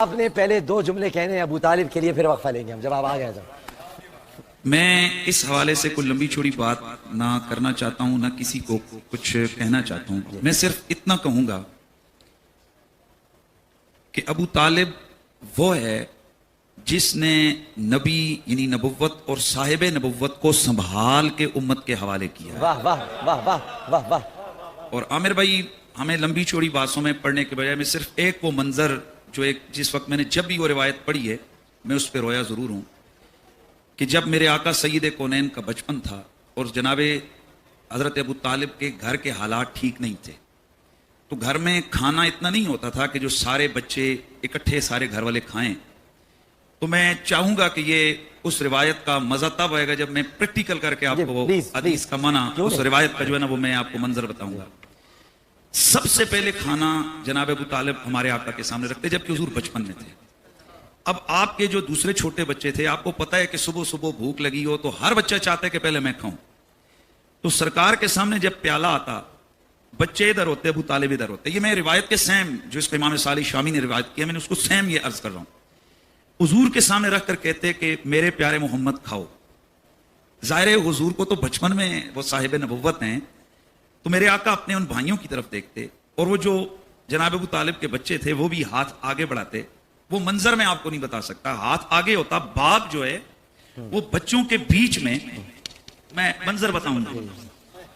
آپ نے پہلے دو جملے کہنے ہیں ابو طالب کے لیے، پھر وقفہ لیں گے ہم جب آپ آ گئے تو۔ میں اس حوالے سے کوئی لمبی چوڑی بات نہ کرنا چاہتا ہوں، نہ کسی کو کچھ کہنا چاہتا ہوں۔ میں صرف اتنا کہوں گا کہ ابو طالب وہ ہے جس نے نبی یعنی نبوت اور صاحب نبوت کو سنبھال کے امت کے حوالے کیا۔ واہ واہ واہ واہ واہ واہ۔ اور عامر بھائی، ہمیں لمبی چوڑی باتوں میں پڑھنے کے بجائے میں صرف ایک وہ منظر جو جس وقت میں نے جب بھی وہ روایت پڑھی ہے میں اس پہ رویا ضرور ہوں کہ جب میرے آقا سید کونین کا بچپن تھا اور جناب حضرت ابو طالب کے گھر کے حالات ٹھیک نہیں تھے، تو گھر میں کھانا اتنا نہیں ہوتا تھا کہ جو سارے بچے اکٹھے سارے گھر والے کھائیں۔ تو میں چاہوں گا کہ یہ اس روایت کا مزہ تب آئے گا جب میں پریکٹیکل کر کے آپ کو حدیث کا معنی اس روایت کا جو ہے نا وہ میں آپ کو منظر بتاؤں گا۔ سب سے پہلے کھانا جناب ابو طالب ہمارے آقا کے سامنے رکھتے جبکہ حضور بچپن میں تھے۔ اب آپ کے جو دوسرے چھوٹے بچے تھے، آپ کو پتا ہے کہ صبح صبح بھوک لگی ہو تو ہر بچہ چاہتا ہے کہ پہلے میں کھاؤں۔ تو سرکار کے سامنے جب پیالہ آتا، بچے ادھر ہوتے، ابو طالب ادھر ہوتے۔ یہ میں روایت کے سیم جو اس کو امام صالح شامی نے روایت کیا، میں نے اس کو سیم یہ عرض کر رہا ہوں۔ حضور کے سامنے رکھ کر کہتے کہ میرے پیارے محمد کھاؤ۔ ظاہر ہے حضور کو تو بچپن میں وہ صاحب نبوت ہیں، تو میرے آقا اپنے ان بھائیوں کی طرف دیکھتے اور وہ جو جناب ابو طالب کے بچے تھے وہ بھی ہاتھ آگے بڑھاتے۔ وہ منظر میں آپ کو نہیں بتا سکتا، ہاتھ آگے ہوتا، باپ جو ہے وہ بچوں کے بیچ میں، میں منظر بتاؤں گا،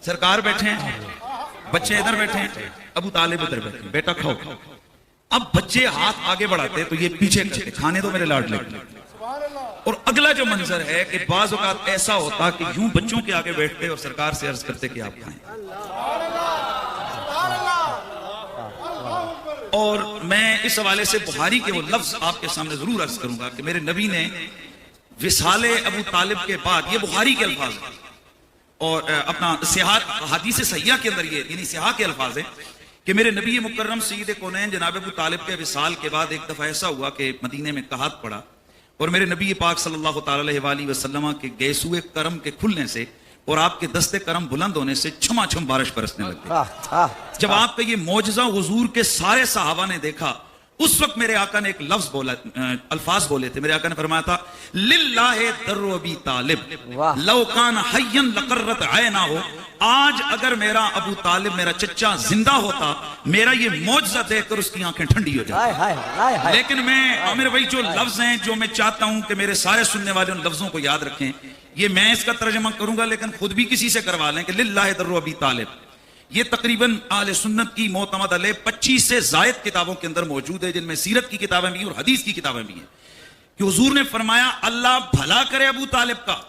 سرکار بیٹھے ہیں، بچے ادھر بیٹھے ہیں، ابو طالب ادھر بیٹھے ہیں، بیٹا کھاؤ۔ اب بچے ہاتھ آگے بڑھاتے تو یہ پیچھے کرتے، کھانے دو میرے لاڈلے۔ اور اگلا جو منظر ہے کہ بعض اوقات ایسا ہوتا کہ یوں بچوں کے آگے بیٹھتے اور سرکار سے عرض کرتے کہ آپ کھائیں۔ اور میں اس حوالے سے بخاری کے وہ لفظ آپ کے سامنے ضرور عرض کروں گا کہ میرے نبی نے وصال ابو طالب کے بعد، یہ بخاری کے الفاظ ہیں اور اپنا حدیث صحیحہ کے اندر یہ یعنی صحیحہ کے الفاظ ہیں کہ میرے نبی مکرم سید کونین جناب ابو طالب کے وصال کے بعد ایک دفعہ ایسا ہوا کہ مدینے میں قحط پڑا اور میرے نبی پاک صلی اللہ تعالی علیہ وسلم کے گیسوئے کرم کے کھلنے سے اور آپ کے دستے کرم بلند ہونے سے چھما چھم بارش برسنے لگ گئی۔ جب آپ کا یہ معجزہ حضور کے سارے صحابہ نے دیکھا، اس وقت میرے آقا نے ایک لفظ بولا، الفاظ بولے تھے۔ میرے آقا نے فرمایا تھا للہ در ابی طالب لو کان حیا لقرت عیناہ۔ آج اگر میرا ابو طالب میرا چچا زندہ ہوتا، میرا یہ معجزہ دیکھ کر اس کی آنکھیں ٹھنڈی ہو جاتی۔ لیکن میں عامر بھائی جو لفظ ہیں جو میں چاہتا ہوں کہ میرے سارے سننے والے ان لفظوں کو یاد رکھیں، یہ میں اس کا ترجمہ کروں گا لیکن خود بھی کسی سے کروا لیں کہ للہ در ابی طالب۔ یہ تقریباً اہل سنت کی معتمد علیہ 25 سے زائد کتابوں کے اندر موجود ہے، جن میں سیرت کی کتابیں بھی ہیں اور حدیث کی کتابیں بھی ہیں، کہ حضور نے فرمایا اللہ بھلا کرے ابو طالب کا،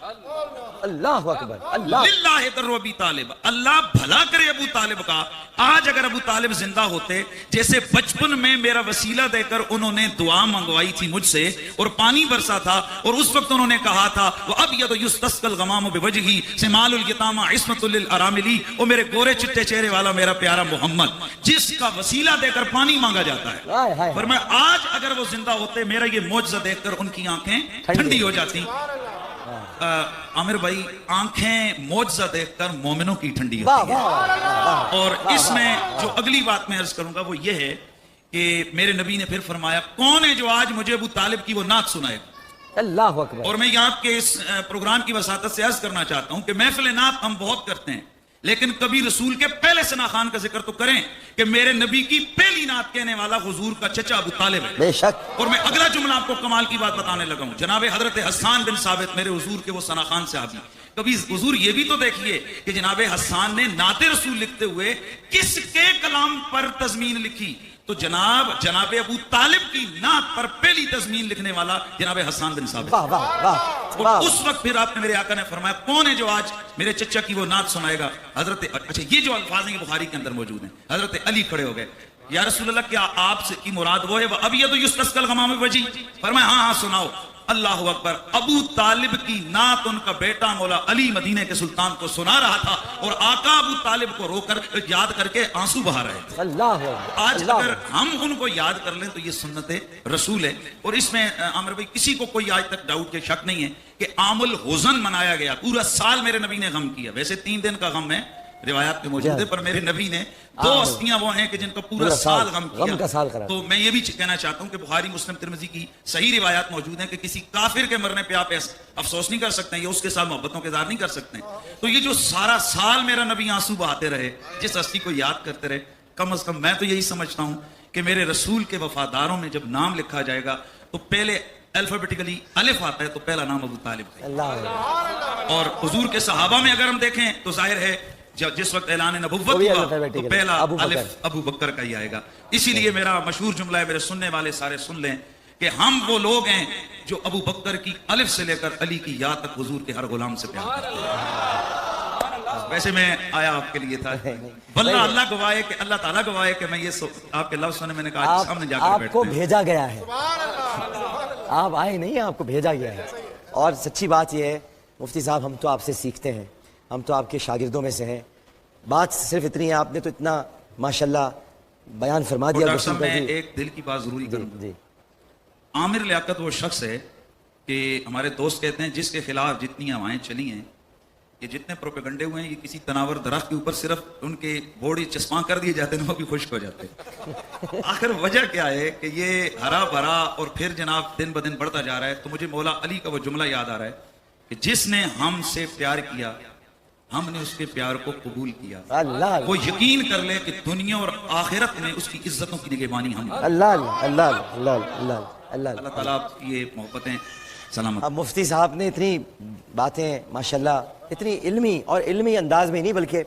اللہ اکبر، اللہ للہ در ابی طالب، اللہ بھلا کرے ابو طالب کا۔ آج اگر ابو طالب زندہ ہوتے، جیسے بچپن میں میرا وسیلہ دے کر انہوں نے دعا منگوائی تھی مجھ سے اور پانی برسا تھا اور اس وقت انہوں نے کہا تھا وَأَبْيَضُ يُسْتَسْقَى الْغَمَامُ بِوَجْهِهِ سِمَالُ الْيَتَامَى عِصْمَةٌ لِلْأَرَامِلِ، او میرے گورے چٹے چہرے والا میرا پیارا محمد جس کا وسیلہ دے کر پانی مانگا جاتا ہے۔ فرمایا آج اگر وہ زندہ ہوتے، میرا یہ معجزہ دیکھ کر ان کی آنکھیں ٹھنڈی ہو جاتی۔ عامر بھائی، آنکھیں معجزہ دیکھ کر مومنوں کی ٹھنڈی ہوتی ہیں۔ اور اس میں جو اگلی بات میں عرض کروں گا وہ یہ ہے کہ میرے نبی نے پھر فرمایا کون ہے جو آج مجھے ابو طالب کی وہ نعت سنائے گا؟ اللہ اکبر۔ اور میں یہ آپ کے اس پروگرام کی وساطت سے عرض کرنا چاہتا ہوں کہ محفل نعت ہم بہت کرتے ہیں، لیکن کبھی رسول کے پہلے ثنا خان کا ذکر تو کریں کہ میرے نبی کی پہلی نعت کہنے والا حضور کا چچا ابو طالب ہے۔ بے شک۔ اور میں اگلا جملہ آپ کو کمال کی بات بتانے لگا ہوں، جناب حضرت حسان بن ثابت میرے حضور کے وہ ثنا خان صحابی، کبھی حضور یہ بھی تو دیکھیے کہ جناب حسان نے نعت رسول لکھتے ہوئے کس کے کلام پر تضمین لکھی؟ تو جناب ابو طالب کی نعت پر پہلی تضمین لکھنے والا جناب حسان بن ثابت۔ واہ واہ واہ۔ اور اس وقت پھر آپ نے میرے آقا نے فرمایا کون ہے جو آج میرے چچا کی وہ نعت سنائے گا؟ حضرت، اچھا یہ جو الفاظ ہیں بخاری کے اندر موجود ہیں، حضرت علی کھڑے ہو گئے، یا رسول اللہ کیا آپ سے کی مراد وہ ہے وَأَبْيَضُ يُسْتَسْقَى الْغَمَامُ بِوَجْهِهِ؟ فرمایا ہاں ہاں سناؤ۔ اللہ اکبر، ابو طالب کی نعت ان کا بیٹا مولا علی مدینے کے سلطان کو سنا رہا تھا اور آقا ابو طالب کو رو کر یاد کر کے آنسو بہا رہے تھے۔ اللہ آج اگر ہم ان کو یاد کر لیں تو یہ سنت رسول ہے۔ اور اس میں عامر بھائی کسی کو کوئی آج تک ڈاؤٹ یا شک نہیں ہے کہ عام الحزن منایا گیا، پورا سال میرے نبی نے غم کیا۔ ویسے 3 دن کا غم ہے روایات میں موجود ہے, پر میرے نبی نے دو ہستیاں وہ ہیں کہ جن کا پورا سال غم کیا. تو میں یہ بھی کہنا چاہتا ہوں کہ بخاری مسلم ترمذی کی صحیح روایات موجود ہیں کہ کسی کافر کے مرنے پہ آپ افسوس نہیں کر سکتے ہیں یا اس کے ساتھ محبتوں کے اظہار نہیں کر سکتے ہیں. تو یہ جو سارا سال میرا نبی آنسو بہاتے رہے, جس ہستی کو یاد کرتے رہے, کم از کم میں تو یہی سمجھتا ہوں کہ میرے رسول کے وفاداروں میں جب نام لکھا جائے گا تو پہلے الفابیٹیکلی الف آتا ہے, تو پہلا نام ابو طالب ہے. اور حضور کے صحابہ میں اگر ہم دیکھیں تو ظاہر ہے جس وقت اعلان نبوت ہوا تو پہلا الف ابو بکر کا ہی آئے گا. اسی لیے میرا مشہور جملہ ہے, میرے سننے والے سارے سن لیں, کہ ہم وہ لوگ ہیں جو ابو بکر کی الف سے لے کر علی کی یا تک حضور کے ہر غلام سے پیار کرتے ہیں. ویسے میں آیا آپ کے لیے تھا, واللہ اللہ گواہ کہ اللہ تعالیٰ گواہ ہے کہ میں یہ آپ کے لفظ سنے, میں نے کہا سامنے جا کر بیٹھتے ہیں. آپ کو بھیجا گیا ہے, آپ آئے نہیں, آپ کو بھیجا گیا ہے. اور سچی بات یہ ہے مفتی صاحب, ہم تو آپ سے سیکھتے ہیں, ہم تو آپ کے شاگردوں میں سے ہیں. بات صرف اتنی ہے, آپ نے تو اتنا ماشاءاللہ بیان فرما دیا. ڈاکٹر صاحب میں ایک دل کی بات ضروری کروں. جی. عامر لیاقت وہ شخص ہے کہ ہمارے دوست کہتے ہیں جس کے خلاف جتنی ہوائیں چلی ہیں, یہ جتنے پروپیگنڈے ہوئے ہیں, یہ کسی تناور درخت کے اوپر صرف ان کے بوڑی چسپاں کر دیے جاتے ہیں, وہ بھی خشک ہو جاتے ہیں. آخر وجہ کیا ہے کہ یہ ہرا بھرا اور پھر جناب دن بدن بڑھتا جا رہا ہے. تو مجھے مولا علی کا وہ جملہ یاد آ رہا ہے کہ جس نے ہم سے پیار کیا ہم نے اس کے پیار کو قبول کیا. وہ یقین کر لے کہ دنیا اور آخرت میں اس کی عزتوں کی نگہبانی ہم. اللہ تعالیٰ آپ کی یہ محبتیں سلامت. اب مفتی صاحب نے اتنی باتیں ماشاءاللہ اتنی علمی اور علمی انداز میں نہیں بلکہ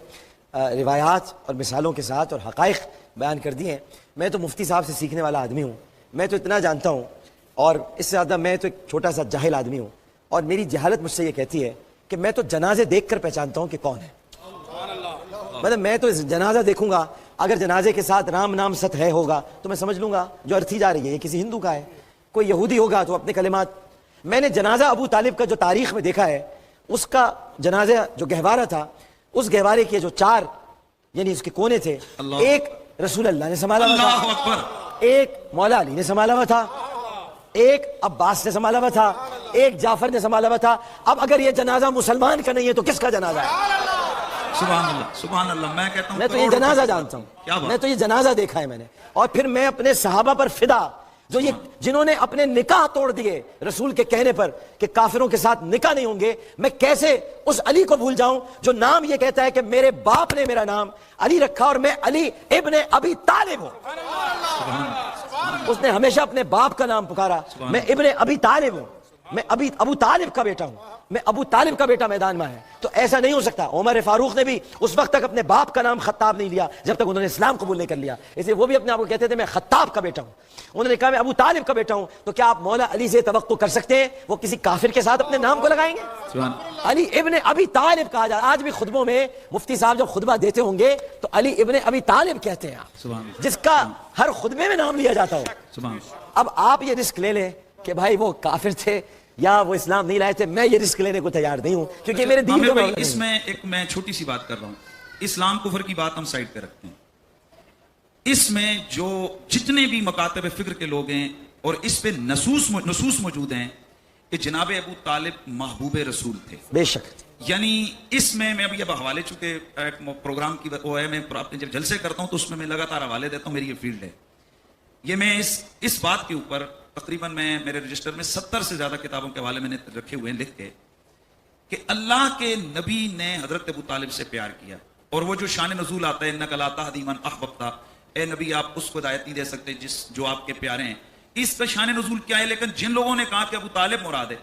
روایات اور مثالوں کے ساتھ اور حقائق بیان کر دی ہیں. میں تو مفتی صاحب سے سیکھنے والا آدمی ہوں, میں تو اتنا جانتا ہوں, اور اس سے زیادہ میں تو ایک چھوٹا سا جاہل آدمی ہوں, اور میری جہالت مجھ سے یہ کہتی ہے کہ میں تو جنازے دیکھ کر پہچانتا ہوں کہ کون ہے. مطلب میں تو جنازہ دیکھوں گا, اگر جنازے کے ساتھ رام نام ست ہے ہوگا تو میں سمجھ لوں گا جو ارتھی جا رہی ہے یہ کسی ہندو کا ہے. کوئی یہودی ہوگا تو اپنے کلمات. میں نے جنازہ ابو طالب کا جو تاریخ میں دیکھا ہے, اس کا جنازہ جو گہوارہ تھا, اس گہوارے کے جو 4 یعنی اس کے کونے تھے, ایک رسول اللہ نے سنبھالا ہوا تھا, ایک مولا علی نے سنبھالا ہوا تھا, ایک عباس نے سنبھالا ہوا تھا, ایک جعفر نے سنبھالا ہوا تھا. اب اگر یہ جنازہ مسلمان کا نہیں ہے تو کس کا جنازہ ہے؟ سبحان اللہ, سبحان اللہ. میں کہتا ہوں میں تو یہ جنازہ جانتا ہوں, میں تو یہ جنازہ دیکھا ہے میں نے. اور پھر میں اپنے صحابہ پر فدا, جو یہ جنہوں نے اپنے نکاح توڑ دیے رسول کے کہنے پر کہ کافروں کے ساتھ نکاح نہیں ہوں گے, میں کیسے اس علی کو بھول جاؤں جو نام یہ کہتا ہے کہ میرے باپ نے میرا نام علی رکھا اور میں علی ابن ابی طالب ہوں. اس نے ہمیشہ اپنے باپ کا نام پکارا, میں ابن ابی طالب ہوں, میں ابو طالب کا بیٹا ہوں, میں ابو طالب کا بیٹا میدان میں ہے. تو ایسا نہیں ہو سکتا. عمر فاروق نے بھی اس وقت تک اپنے باپ کا نام خطاب نہیں لیا جب تک انہوں نے اسلام قبول نہیں کر لیا. اس لیے وہ بھی اپنے آپ کو کہتے تھے میں خطاب کا بیٹا ہوں. انہوں نے کہا میں ابو طالب کا بیٹا ہوں. تو کیا آپ مولا علی سے توقع کر سکتے ہیں وہ کسی کافر کے ساتھ اپنے نام کو لگائیں گے؟ علی ابن ابی طالب کہا جاتا. آج بھی خطبوں میں مفتی صاحب جب خطبہ دیتے ہوں گے تو علی ابن ابی طالب کہتے ہیں آپ, جس کا ہر خطبے میں نام لیا جاتا ہو. اب آپ یہ رسک لے لیں کہ بھائی وہ کافر تھے یا وہ اسلام نہیں لائے تھے, میں یہ رسک لینے کو تیار نہیں ہوں کیونکہ میرے دین میں اس میں ایک میں چھوٹی سی بات کر رہا ہوں. اسلام کفر کی بات ہم سائڈ پہ رکھتے ہیں. اس میں جو جتنے بھی مکاتب فکر کے لوگ ہیں اور اس پہ نصوص موجود ہیں کہ جناب ابو طالب محبوب رسول تھے. بے شک. یعنی اس میں ابھی اب حوالے چونکہ پروگرام کی وہ ہے, میں اپنے جب جلسے کرتا ہوں تو اس میں لگاتار حوالے دیتا ہوں, میری یہ فیلڈ ہے. یہ میں اس بات کے اوپر تقریباً میں میرے رجسٹر میں 70 سے زیادہ کتابوں کے حوالے میں نے رکھے ہوئے ہیں لکھ کے, کہ اللہ کے نبی نے حضرت ابو طالب سے پیار کیا. اور وہ جو شان نزول آتا ہے انک لا تہدی من احببت, اے نبی آپ اس کو ہدایت نہیں دے سکتے جو آپ کے پیارے ہیں. اس کا شان نزول کیا ہے؟ لیکن جن لوگوں نے کہا کہ ابو طالب مراد ہے,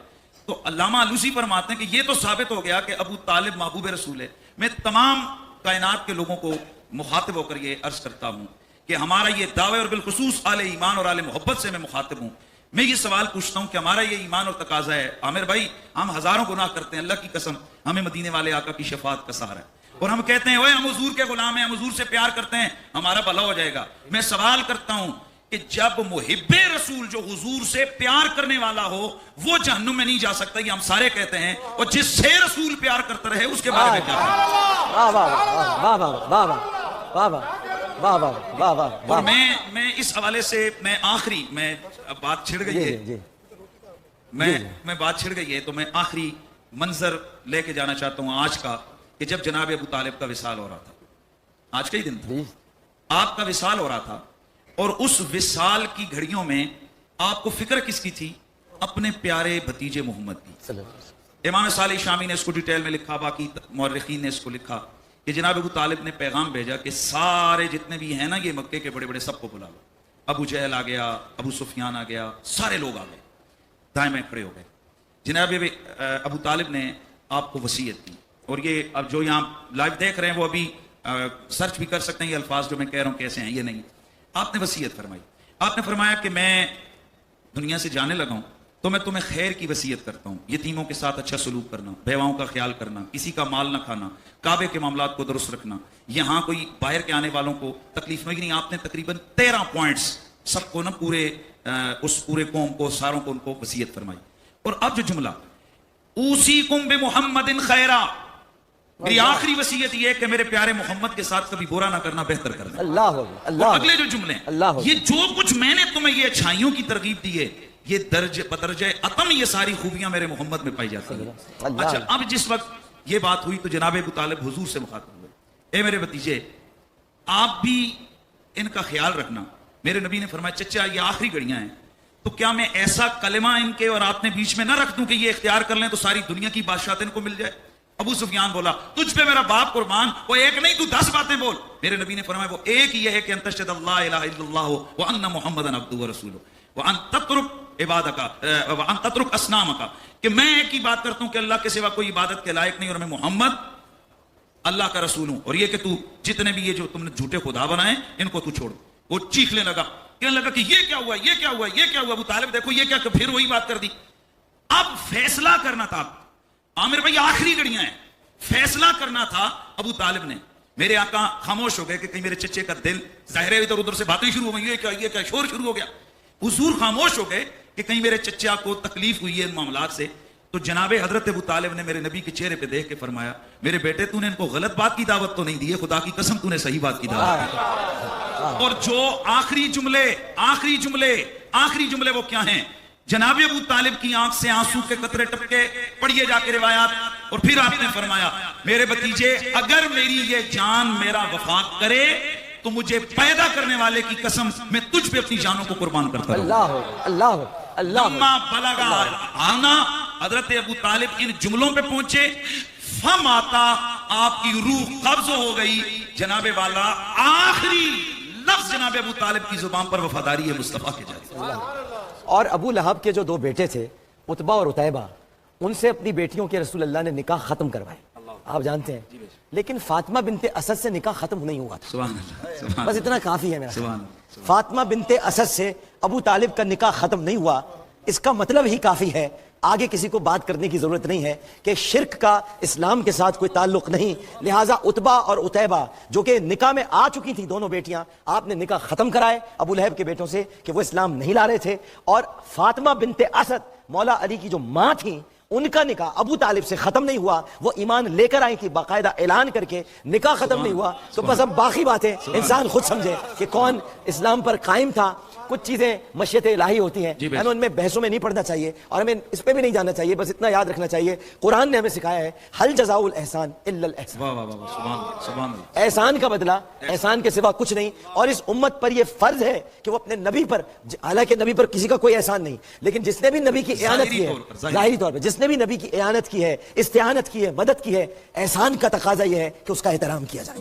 تو علامہ علوسی فرماتے ہیں کہ یہ تو ثابت ہو گیا کہ ابو طالب محبوب رسول ہے. میں تمام کائنات کے لوگوں کو مخاطب ہو کر یہ عرض کرتا ہوں کہ ہمارا یہ دعوے, اور بالخصوص آل ایمان اور آل محبت سے میں مخاطب ہوں. میں یہ سوال پوچھتا ہوں کہ ہمارا یہ ایمان اور تقاضا ہے, عامر بھائی ہم ہزاروں گناہ کرتے ہیں, اللہ کی قسم ہمیں مدینے والے آقا کی شفاعت کا سہارا ہے, اور ہم کہتے ہیں اوے ہم حضور کے غلام ہیں, ہم حضور سے پیار کرتے ہیں, ہمارا بھلا ہو جائے گا. میں سوال کرتا ہوں کہ جب محب رسول جو حضور سے پیار کرنے والا ہو وہ جہنم میں نہیں جا سکتا, یہ ہم سارے کہتے ہیں, اور جس سے رسول پیار کرتا رہے اس کے بارے میں کیا اور میں اس حوالے سے میں آخری میں بات چھڑ گئی ہے, میں بات چھڑ گئی ہے تو میں آخری منظر لے کے جانا چاہتا ہوں آج کا, کہ جب جناب ابو طالب کا وصال ہو رہا تھا، آج کا ہی دن تھا، آپ کا وصال ہو رہا تھا، اور اس وصال کی گھڑیوں میں آپ کو فکر کس کی تھی؟ اپنے پیارے بھتیجے محمد کی. امام صالح شامی نے اس کو ڈیٹیل میں لکھا، باقی مورخین نے اس کو لکھا کہ جناب ابو طالب نے پیغام بھیجا کہ سارے جتنے بھی ہیں نا یہ مکے کے بڑے بڑے سب کو بلا لو. ابو جہل آ گیا، ابو سفیان آ گیا، سارے لوگ آ گئے، دائیں میں کھڑے ہو گئے. جناب ابو طالب نے آپ کو وصیت کی، اور یہ اب جو یہاں لائیو دیکھ رہے ہیں وہ ابھی سرچ بھی کر سکتے ہیں، یہ الفاظ جو میں کہہ رہا ہوں کیسے ہیں یہ نہیں. آپ نے وصیت فرمائی، آپ نے فرمایا کہ میں دنیا سے جانے لگا ہوں تو میں تمہیں خیر کی وصیت کرتا ہوں، یتیموں کے ساتھ اچھا سلوک کرنا، بیواؤں کا خیال کرنا، کسی کا مال نہ کھانا، کعبے کے معاملات کو درست رکھنا، یہاں کوئی باہر کے آنے والوں کو تکلیف نہیں. آپ نے تقریباً 13 پوائنٹس سب کو نا پورے اس پورے قوم کو ساروں کو ان کو وصیت فرمائی. اور اب جو جملہ اوصیکم بمحمد خیرا، میری آخری وصیت یہ ہے کہ میرے پیارے محمد کے ساتھ کبھی برا نہ کرنا، بہتر کرنا. اللہ اگلے جو جملے یہ جو کچھ میں نے تمہیں یہ اچھائیوں کی ترغیب دی ہے، یہ درجہ بدرجہ اتم یہ ساری خوبیاں میرے محمد میں پائی جاتی ہیں. اچھا اب جس وقت یہ بات ہوئی تو جناب ابو طالب حضور سے مخاطب ہوئے، اے میرے بھتیجے آپ بھی ان کا خیال رکھنا. میرے نبی نے فرمایا چچا یہ آخری گھڑیاں ہیں تو کیا میں ایسا کلمہ ان کے اور آپ نے بیچ میں نہ رکھ دوں کہ یہ اختیار کر لیں تو ساری دنیا کی بادشاہت ان کو مل جائے. ابو سفیان بولا تجھ پہ میرا باپ قربان، وہ ایک نہیں تو 10 باتیں بول. میرے نبی نے فرمایا وہ ایک یہ ہے کہ ان تشہد اللہ الہ الا اللہ وان محمدن عبدہ ورسولہ وان تترک عبادک وان تترک اصنامک، کہ میں ایک ہی بات کرتا ہوں کہ اللہ کے سوا کوئی عبادت کے لائق نہیں اور میں محمد اللہ کا رسول ہوں، اور یہ کہ تو جتنے بھی یہ جو تم نے جھوٹے خدا بنائے ان کو تو چھوڑ. وہ چیخنے لگا، کہنے لگا کہ یہ کیا ہوا، یہ کیا ہوا، یہ کیا ہوا. ابو طالب دیکھو یہ کیا، پھر وہی بات کر دی. اب فیصلہ کرنا تھا، عامر بھائی آخری گھڑیاں ہیں، فیصلہ کرنا تھا ابو طالب نے. میرے آقا خاموش ہو گئے کہ کہیں میرے چچے کا دل ظاہر ہے ادھر ادھر سے باتیں شروع ہو گئی، یہ کیا شور شروع ہو گیا. حضور خاموش ہو گئے کہ کہیں میرے چچا کو تکلیف ہوئی ہے ان معاملات سے. تو جناب حضرت ابو طالب نے میرے نبی کے چہرے پہ دیکھ کے فرمایا میرے بیٹے تو نے ان کو غلط بات کی دعوت تو نہیں دی ہے، خدا کی قسم تو نے صحیح بات کی دعوت دی. اور جو آخری جملے وہ کیا ہیں؟ جناب ابو طالب کی آنکھ سے آنسو کے قطرے ٹپکے، پڑھیے جا کے روایات. اور پھر آپ نے فرمایا میرے بھتیجے اگر میری یہ جان میرا وفاق کرے تو مجھے پیدا کرنے والے کی قسم میں تجھ پہ اپنی جانوں کو قربان کرتا ہوں. لما بلغ آنا، حضرت ابو طالب ان جملوں پہ پہنچے، فماتا آپ کی روح قبض ہو گئی. جناب والا آخری لفظ جناب ابو طالب کی زبان پر وفاداری ہے مصطفیٰ کے جاتے. اور ابو لہب کے جو 2 بیٹے تھے عتبہ اور عتیبہ، ان سے اپنی بیٹیوں کے رسول اللہ نے نکاح ختم کروائے، آپ جانتے ہیں. لیکن فاطمہ بنت اسد سے نکاح ختم نہیں ہوا تھا. بس اتنا کافی ہے میرا. فاطمہ بنت اسد سے ابو طالب کا نکاح ختم نہیں ہوا، اس کا مطلب ہی کافی ہے، آگے کسی کو بات کرنے کی ضرورت نہیں ہے کہ شرک کا اسلام کے ساتھ کوئی تعلق نہیں. لہٰذا عتبہ اور عتیبہ جو کہ نکاح میں آ چکی تھی دونوں بیٹیاں، آپ نے نکاح ختم کرائے ابو لہب کے بیٹوں سے کہ وہ اسلام نہیں لا رہے تھے. اور فاطمہ بنت اسد مولا علی کی جو ماں تھیں، ان کا نکاح ابو طالب سے ختم نہیں ہوا، وہ ایمان لے کر آئی تھی باقاعدہ اعلان کر کے، نکاح ختم نہیں ہوا. تو بس اب باقی باتیں انسان خود سمجھے کہ کون اسلام پر قائم تھا. کچھ چیزیں مشیت الہی ہوتی ہیں، ہمیں ان میں بحثوں میں نہیں پڑھنا چاہیے اور ہمیں اس پہ بھی نہیں جاننا چاہیے. بس اتنا یاد رکھنا چاہیے قرآن نے ہمیں سکھایا ہے حل جزاء الاحسان الا الاحسان، احسان کا بدلہ احسان کے سوا کچھ نہیں. اور اس امت پر یہ فرض ہے کہ وہ اپنے نبی پر، حالانکہ نبی پر کسی کا کوئی احسان نہیں، لیکن جس نے بھی نبی کی اعانت کی ہے، ظاہری طور پر جس نے بھی نبی کی اعانت کی ہے، استعانت کی ہے، مدد کی ہے، احسان کا تقاضا یہ ہے کہ اس کا احترام کیا جائے.